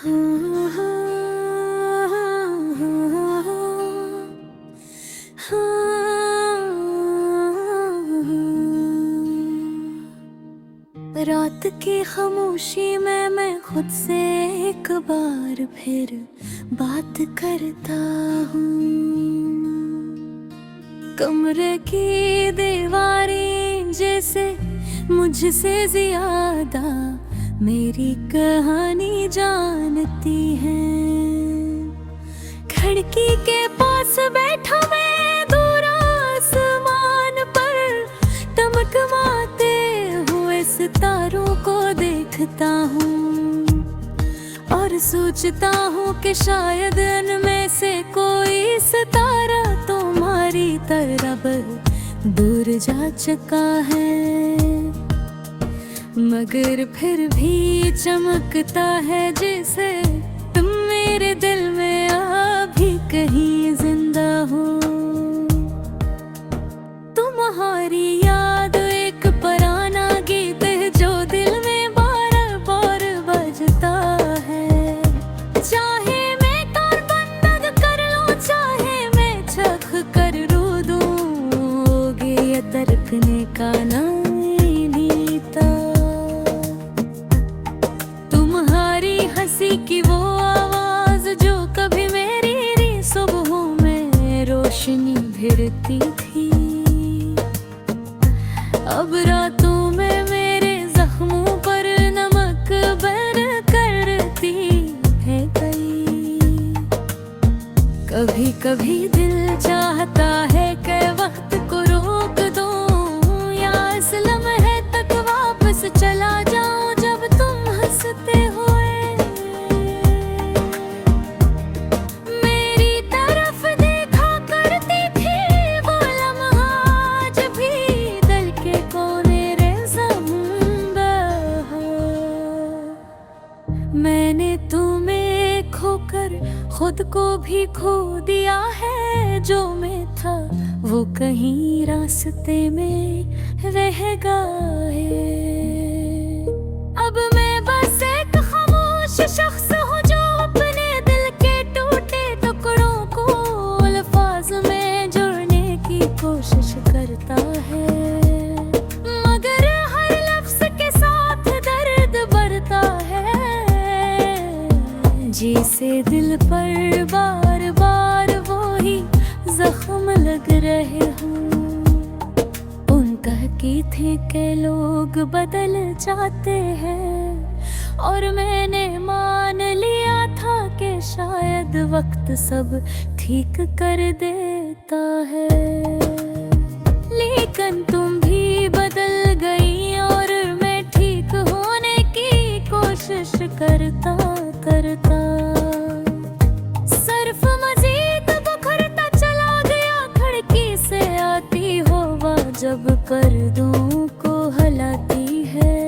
रात की खामोशी में मैं खुद से एक बार फिर बात करता हूँ। कमरे की दीवारें जैसे मुझसे ज्यादा मेरी कहानी जानती हैं। खिड़की के पास बैठा मैं दूर आसमान पर टमटमाते हुए सितारों को देखता हूँ और सोचता हूँ कि शायद इनमें से कोई सितारा तुम्हारी तरफ दूर जा चुका है, मगर फिर भी चमकता है जैसे तुम मेरे दिल में अभी कहीं जिंदा हो। तुम्हारी याद एक पुराना गीत है जो दिल में बार बार बजता है। चाहे मैं कान बंद कर लूं, चाहे मैं चख कर रो दूंगी, ये तड़पने का नाम की वो आवाज जो कभी मेरी सुबहों में रोशनी भरती थी, अब रातों में मेरे जख्मों पर नमक बन करती है गई। कभी कभी दिल चाहता है कि वक्त को रोक दूं या इस लम्हे तक वापस चला जाऊं जब तुम हंसते हो। मैंने तुम्हें खोकर खुद को भी खो दिया है, जो मैं था वो कहीं रास्ते में रह गए। अब मैं बस एक खामोश शख्स हूँ जो अपने दिल के टूटे टुकड़ों को अल्फाज में जोड़ने की कोशिश करता है, मगर हर लफ्ज के साथ दर्द बढ़ता है। जिसे दिल पर बार बार वो ही जख्म लग रहे हों। उन कहती थी कि लोग बदल जाते हैं और मैंने मान लिया था कि शायद वक्त सब ठीक कर देता है। लेकिन तुम भी बदल गई और मैं ठीक होने की कोशिश करता करता सर्फ मजीद बुखरता चला गया। खिड़की से आती हवा जब पर्दों को हलाती है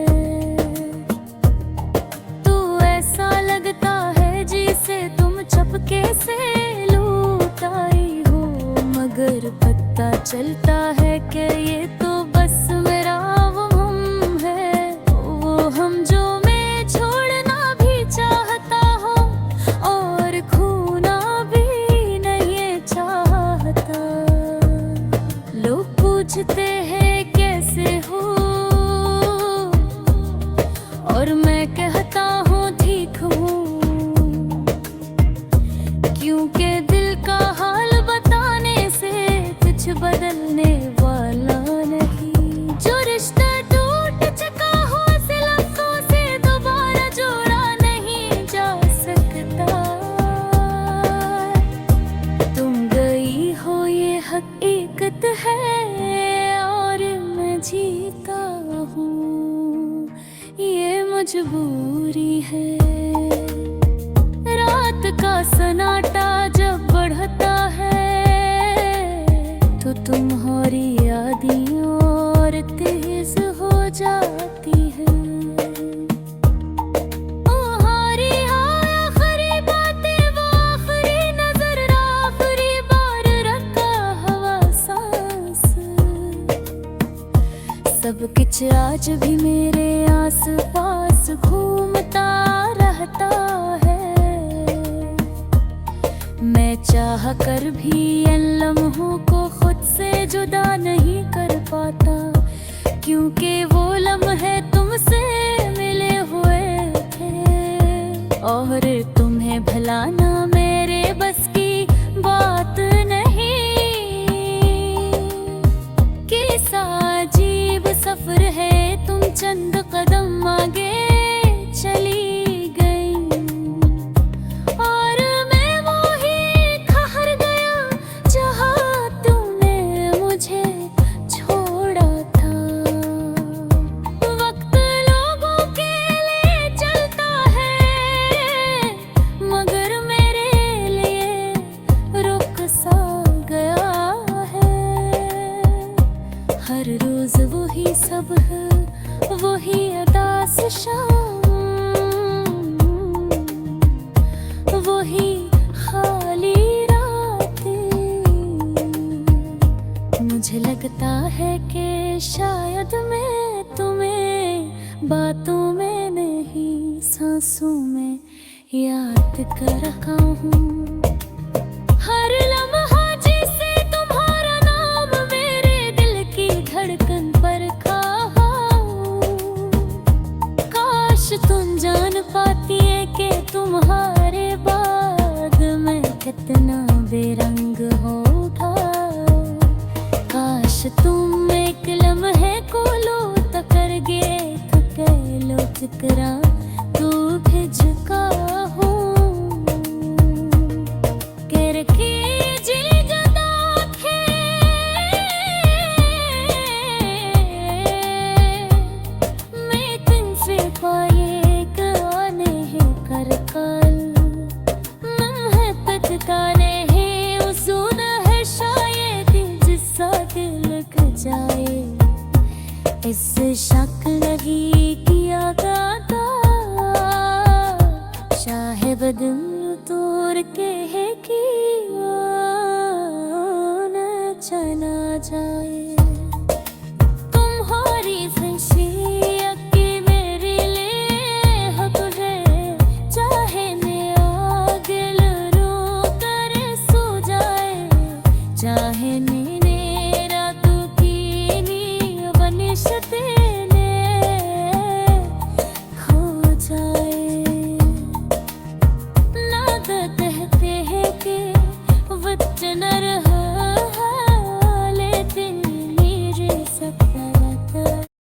तो ऐसा लगता है जिसे तुम चपके से लूट आई हो, मगर पता चलता है कि ये तो बस मेरा वो हम है, वो हम जो पूछते हैं कैसे हो और मैं कहता हूँ ठीक हूँ, क्योंकि दिल का हाल बताने से कुछ बदलने वाला नहीं। जो रिश्ता टूट चुका हो उसे लफ्ज़ों से दोबारा जोड़ा नहीं जा सकता। तुम गई हो ये हकीकत है जीता हूँ, ये मजबूरी है। रात का सन्नाटा जब बढ़ता है तो तुम्हारी यादें और तेज हो जाती है। सब कुछ आज भी मेरे आस पास घूमता रहता है। मैं चाह कर भी इन लम्हों को खुद से जुदा नहीं कर पाता, क्योंकि वो लम्हे तुमसे मिले हुए थे और तुम्हें भुलाना मेरे बस की बात नहीं। कैसा अजीब सफर है, तुम चंद कदम आगे चली गई और मैं वो ही ठहर गया जहाँ तूने मुझे छोड़ा था। वक्त लोगों के लिए चलता है, मगर मेरे लिए रुक सा गया है। हर रोज वही सब है, वही अदास शाम, वही खाली रातें। मुझे लगता है कि शायद मैं तुम्हें बातों में नहीं सांसों में याद कर रखा हूँ। हर लम्हा जिसे तुम्हारा नाम मेरे दिल की धड़कन पर खा हो। काश तुम जान पाती है कि तुम्हारे बाद मैं कितना बेरंग हो उठा। काश तुम एक लम्हे को लो तकर गे लो जिकरा तू भी झुका हो। कर के जी जदा थे मैं तुमसे पाए गाने हैं कर कल पथकाने हैं उसून है शायद जिससा दिल लग जाए। इस शक लगी किया गाता शाहे बदल तोड़ के है कि न चला जाए।